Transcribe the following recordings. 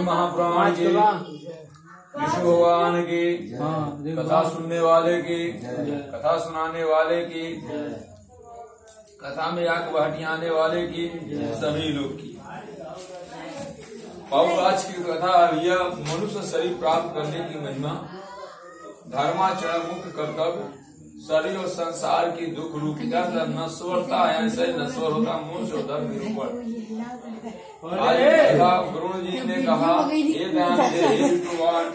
महापुराण की, विष्णु भगवान की, कथा सुनने वाले की, कथा सुनाने वाले की, कथा में आग बहटियाने वाले की, सभी लोग की। पौराज की कथा यह मनुष्य शरीर प्राप्त करने की महिमा, धर्माचरण मुख्य कर्तव्य, शरीर और संसार की दुख रूपिता नश्वरता है, ऐसे नश्वर होता मोक्ष होता निरूपण। गुरु जी ने कहा ये ध्यान दे भगवान,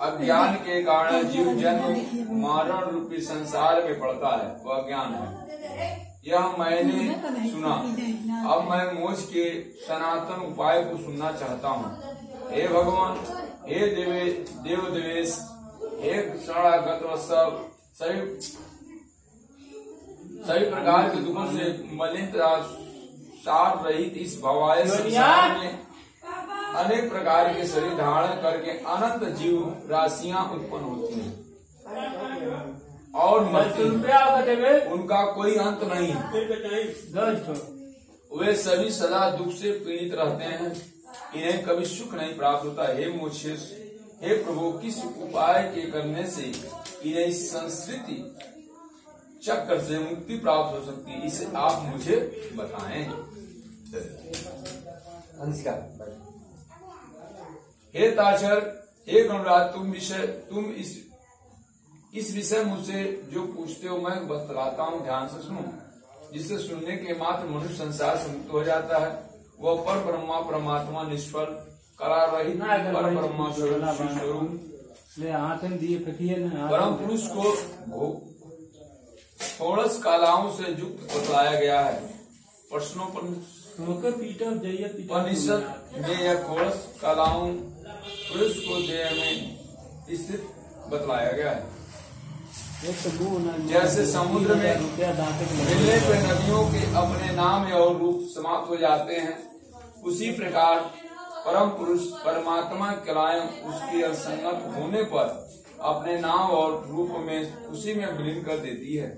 अज्ञान के कारण जीव जन्म मारण रूपी संसार में पड़ता है, वह अज्ञान है। यह मैंने सुना, अब मैं मोक्ष के सनातन उपाय को सुनना चाहता हूँ। हे भगवान, हे देव देवेश, हे शरणागत सब सभी प्रकार के दुखों से मलिन सार रहित इस भवाय संसार में अनेक प्रकार के शरीर धारण करके अनंत जीव राशियां उत्पन्न होती हैं और उनका कोई अंत नहीं। वे सभी सदा दुख से पीड़ित रहते हैं, इन्हें कभी सुख नहीं प्राप्त होता। हे मोक्षेश, हे प्रभु, किस उपाय के करने से इन्हें इस संस्कृति चक्कर से मुक्ति प्राप्त हो सकती है, इसे आप मुझे बताएं। हे ताचर, हे गणराज, तुम इस विषय मुझसे जो पूछते हो मैं बतलाता हूँ, ध्यान से सुनो। जिससे सुनने के मात्र मनुष्य संसार से मुक्त हो जाता है। वह पर ब्रह्मा परमात्मा निष्फल करार रहित पर ब्रह्मा स्वरूप परम पुरुष को षोडश कलाओं से युक्त बतलाया गया है। प्रश्नों पर उपनिषद में यह षोडश कलाओं पुरुष को देह में स्थित बतलाया गया है। जैसे समुद्र में मिलने पर नदियों के अपने नाम और रूप समाप्त हो जाते हैं, उसी प्रकार परम पुरुष परमात्मा कलाएं उसकी असंगत होने पर अपने नाम और रूप में उसी में विलीन कर देती है।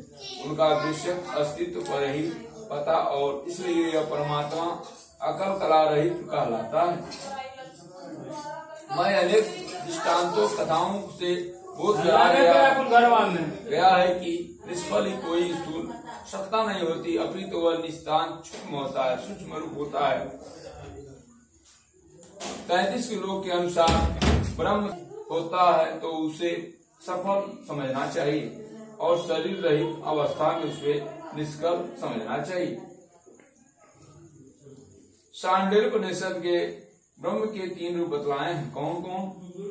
उनका विशेष अस्तित्व पर ही पता और इसलिए यह परमात्मा अकल कला रहित कहलाता है। मैं अनेक दृष्टांतों कथाओं से बोध गया है कि निष्फल ही कोई स्थूल सत्ता नहीं होती, अपितु वह निस्तान सूक्ष्म होता है, सूक्ष्म रूप होता है। 33 श्लोक के अनुसार ब्रह्म होता है तो उसे सफल समझना चाहिए और शरीर रहित अवस्था में उसे निष्कल समझना चाहिए। शांडिल्योपनिषद के ब्रह्म के 3 रूप बतलाए हैं। कौन कौन?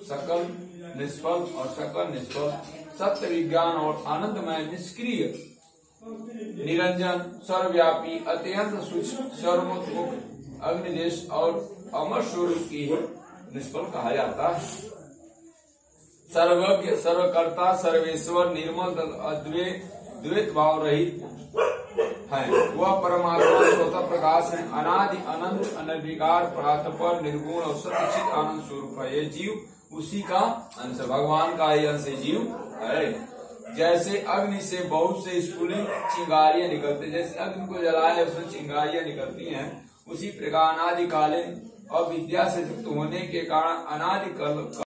सकल, निष्फल और सकल निष्फल, सत्य, विज्ञान और आनंदमय, निष्क्रिय, निरंजन, सर्वव्यापी, अत्यंत सूक्ष्म, सर्वोत्मुख, अग्निदेश और अमर स्वरूप की निष्फल कहा जाता है। सर्वज्ञ, सर्वकर्ता, सर्वेश्वर, निर्मल, द्वैत भाव रहित है। वह परमात्मा स्वतः प्रकाश है, अनादि अनंत अनविकार, परात्पर, निर्गुण और सच्चित आनंद स्वरूप है। ये जीव उसी का अंश, भगवान का ही अंश जीव है। जैसे अग्नि से बहुत से स्फुलिंग चिंगारियां निकलती, जैसे अग्नि को जलाए उसमें चिंगारियां निकलती हैं, उसी प्रकार अनादिकालीन अविद्या से युक्त होने के कारण अनादिकाल